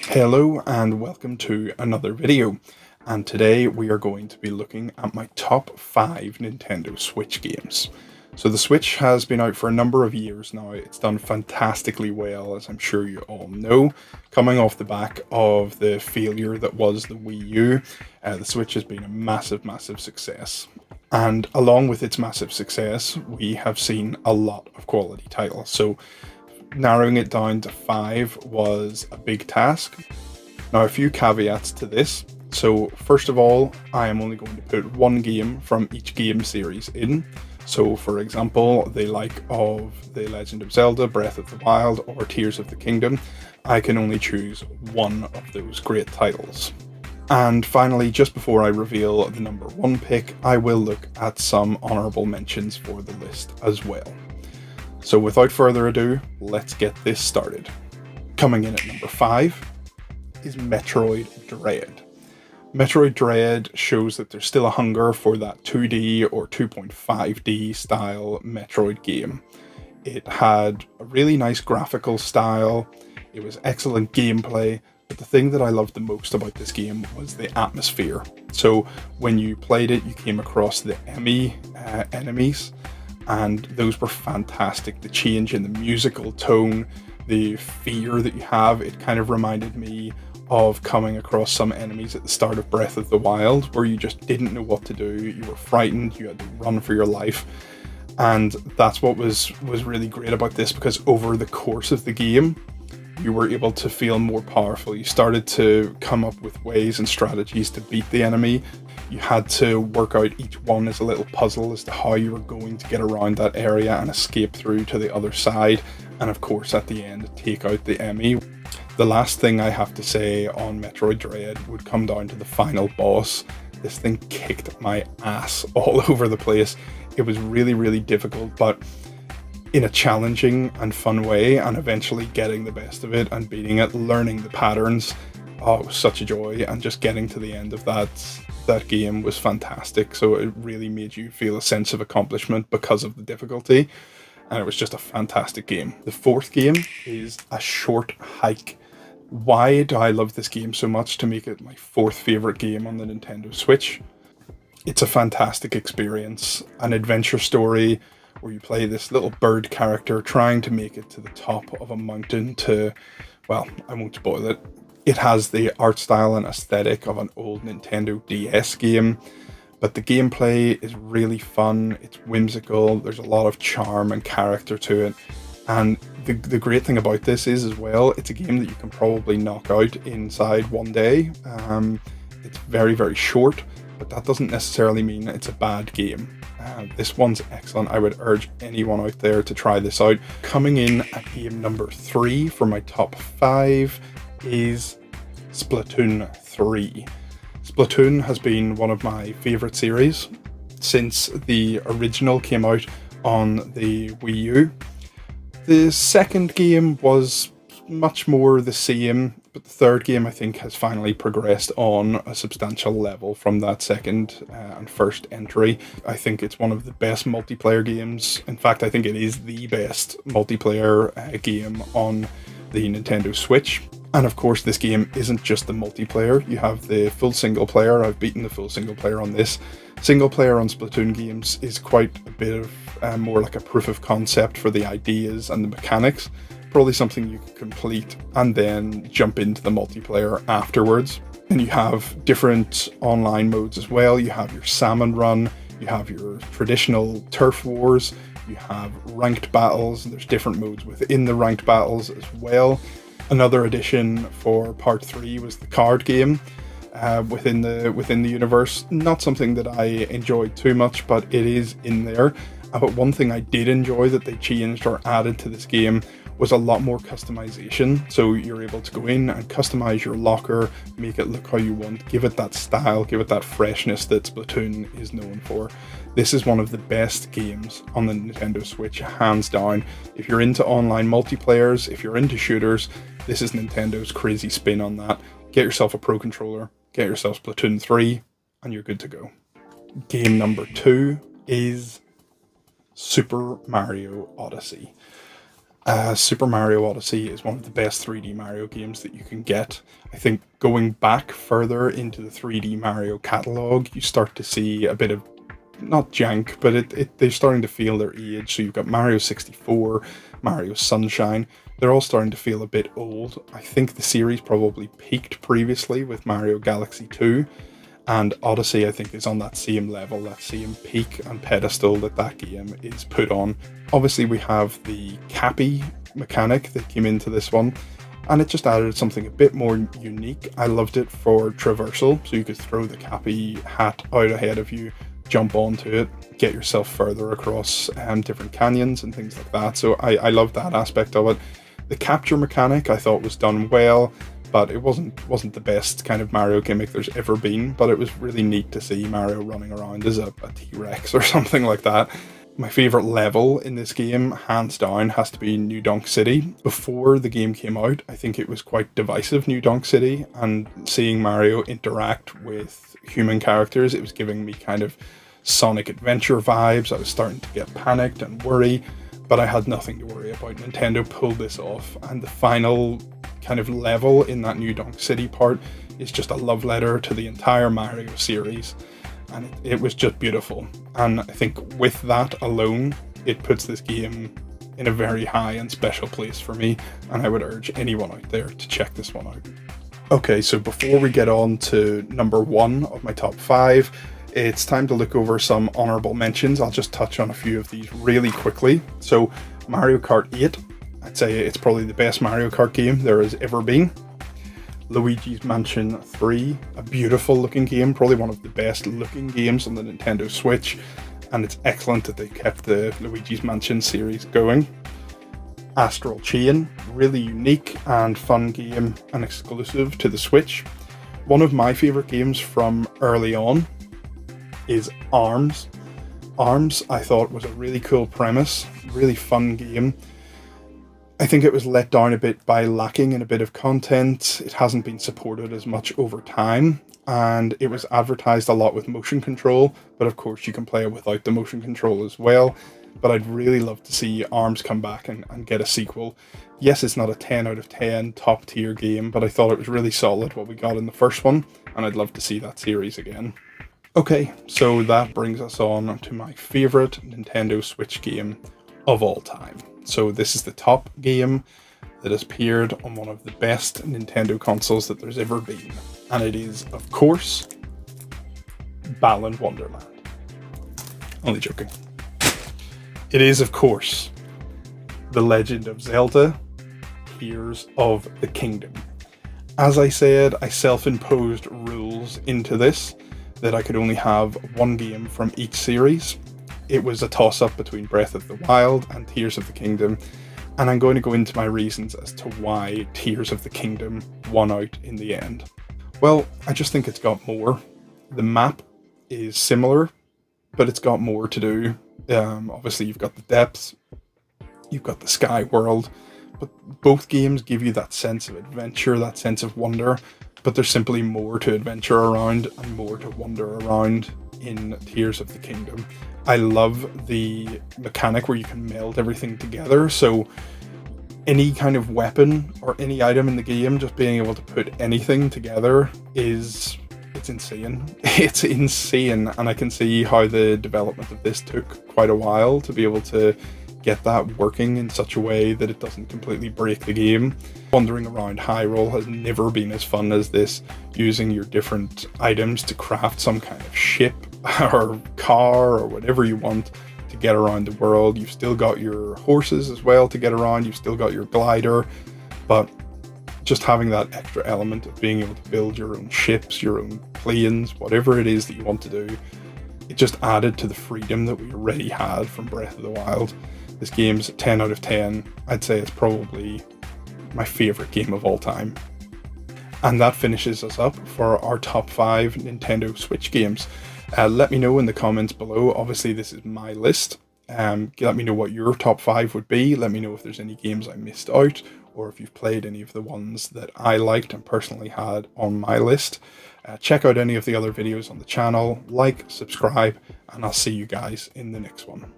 Hello and welcome to another video, and today we are going to be looking at my top 5 Nintendo Switch games. So the Switch has been out for a number of years now. It's done fantastically well, as I'm sure you all know. Coming off the back of the failure that was the Wii U, the Switch has been a massive success. And along with its massive success, we have seen a lot of quality titles. So narrowing it down to 5 was a big task. Now, a few caveats to this. So first of all, I am only going to put one game from each game series in. So for example, the like of The Legend of Zelda, Breath of the Wild, or Tears of the Kingdom, I can only choose one of those great titles. And finally, just before I reveal the number 1 pick, I will look at some honourable mentions for the list as well. So without further ado, let's get this started. Coming in at number 5 is Metroid Dread. Metroid Dread shows that there's still a hunger for that 2D or 2.5D style Metroid game. It had a really nice graphical style, it was excellent gameplay, but the thing that I loved the most about this game was the atmosphere. So when you played it, you came across the enemies, and those were fantastic. The change in the musical tone, the fear that you have, it kind of reminded me of coming across some enemies at the start of Breath of the Wild, where you just didn't know what to do, you were frightened, you had to run for your life. And that's what was really great about this, because over the course of the game, you were able to feel more powerful. You started to come up with ways and strategies to beat the enemy. You had to work out each one as a little puzzle as to how you were going to get around that area and escape through to the other side. And of course, at the end, take out the enemy. The last thing I have to say on Metroid Dread would come down to the final boss. This thing kicked my ass all over the place. It was really difficult, but in a challenging and fun way, and eventually getting the best of it and beating it, learning the patterns. Oh, it was such a joy, and just getting to the end of that game was fantastic. So it really made you feel a sense of accomplishment because of the difficulty, and it was just a fantastic game. The 4th game is A Short Hike. Why do I love this game so much to make it my 4th favourite game on the Nintendo Switch? It's a fantastic experience, an adventure story where you play this little bird character trying to make it to the top of a mountain to, well, I won't spoil it. It has the art style and aesthetic of an old Nintendo DS game, but the gameplay is really fun, it's whimsical, there's a lot of charm and character to it. And the great thing about this is, as well, it's a game that you can probably knock out inside one day. It's very short, but that doesn't necessarily mean it's a bad game. This one's excellent. I would urge anyone out there to try this out. Coming in at game number 3 for my top 5 is Splatoon 3. Splatoon has been one of my favourite series since the original came out on the Wii U. The second game was much more the same, but the third game, I think, has finally progressed on a substantial level from that second and first entry. I think it's one of the best multiplayer games. In fact, I think it is the best multiplayer game on the Nintendo Switch. And of course, this game isn't just the multiplayer. You have the full single player. I've beaten the full single player on this. Single player on Splatoon games is quite a bit of more like a proof of concept for the ideas and the mechanics. Probably something you can complete and then jump into the multiplayer afterwards. And you have different online modes as well. You have your salmon run, you have your traditional turf wars, you have ranked battles, and there's different modes within the ranked battles as well. Another addition for part 3 was the card game within the universe. Not something that I enjoyed too much, but it is in there. But one thing I did enjoy that they changed or added to this game was a lot more customization. So you're able to go in and customize your locker, make it look how you want, give it that style, give it that freshness that Splatoon is known for. This is one of the best games on the Nintendo Switch, hands down. If you're into online multiplayers, if you're into shooters, this is Nintendo's crazy spin on that. Get yourself a Pro Controller, get yourself Splatoon 3, and you're good to go. Game number 2 is Super Mario Odyssey. Super Mario Odyssey is one of the best 3D Mario games that you can get. I think going back further into the 3D Mario catalog, you start to see a bit of, not jank, but they're starting to feel their age. So you've got Mario 64, Mario Sunshine. They're all starting to feel a bit old. I think the series probably peaked previously with Mario Galaxy 2, and Odyssey, I think, is on that same level, that same peak and pedestal that game is put on. Obviously, we have the Cappy mechanic that came into this one, and it just added something a bit more unique. I loved it for traversal, so you could throw the Cappy hat out ahead of you, jump onto it, get yourself further across different canyons and things like that. So I love that aspect of it. The capture mechanic I thought was done well, but it wasn't the best kind of Mario gimmick there's ever been, but it was really neat to see Mario running around as a T-Rex or something like that. My favourite level in this game, hands down, has to be New Donk City. Before the game came out, I think it was quite divisive, New Donk City, and seeing Mario interact with human characters, it was giving me kind of Sonic Adventure vibes. I was starting to get panicked and worry, but I had nothing to worry about. Nintendo pulled this off, and the final kind of level in that New Donk City part is just a love letter to the entire Mario series, and it was just beautiful. And I think with that alone, it puts this game in a very high and special place for me, and I would urge anyone out there to check this one out. Okay, so before we get on to number 1 of my top 5, it's time to look over some honourable mentions. I'll just touch on a few of these really quickly. So Mario Kart 8, I'd say it's probably the best Mario Kart game there has ever been. Luigi's Mansion 3, a beautiful looking game, probably one of the best looking games on the Nintendo Switch, and it's excellent that they kept the Luigi's Mansion series going. Astral Chain, really unique and fun game and exclusive to the Switch. One of my favourite games from early on is ARMS. ARMS, I thought, was a really cool premise, really fun game. I think it was let down a bit by lacking in a bit of content. It hasn't been supported as much over time, and it was advertised a lot with motion control, but of course you can play it without the motion control as well. But I'd really love to see ARMS come back and get a sequel. Yes, it's not a 10 out of 10 top tier game, but I thought it was really solid what we got in the first one, and I'd love to see that series again. Okay, so that brings us on to my favourite Nintendo Switch game of all time. So this is the top game that has appeared on one of the best Nintendo consoles that there's ever been. And it is, of course, Balan Wonderland. Only joking. It is, of course, The Legend of Zelda, Tears of the Kingdom. As I said, I self-imposed rules into this, that I could only have one game from each series. It was a toss-up between Breath of the Wild and Tears of the Kingdom, and I'm going to go into my reasons as to why Tears of the Kingdom won out in the end. Well, I just think it's got more. The map is similar, but it's got more to do. Obviously, you've got the depths, you've got the sky world, but both games give you that sense of adventure, that sense of wonder, but there's simply more to adventure around and more to wander around in Tears of the Kingdom. I love the mechanic where you can meld everything together, so any kind of weapon or any item in the game, just being able to put anything together it's insane. It's insane, and I can see how the development of this took quite a while to be able to get that working in such a way that it doesn't completely break the game. Wandering around Hyrule has never been as fun as this, using your different items to craft some kind of ship or car or whatever you want to get around the world. You've still got your horses as well to get around, you've still got your glider, but just having that extra element of being able to build your own ships, your own planes, whatever it is that you want to do, it just added to the freedom that we already had from Breath of the Wild. This game's 10 out of 10. I'd say it's probably my favourite game of all time. And that finishes us up for our top 5 Nintendo Switch games. Let me know in the comments below. Obviously, this is my list. Let me know what your top 5 would be. Let me know if there's any games I missed out, or if you've played any of the ones that I liked and personally had on my list. Check out any of the other videos on the channel, like, subscribe, and I'll see you guys in the next one.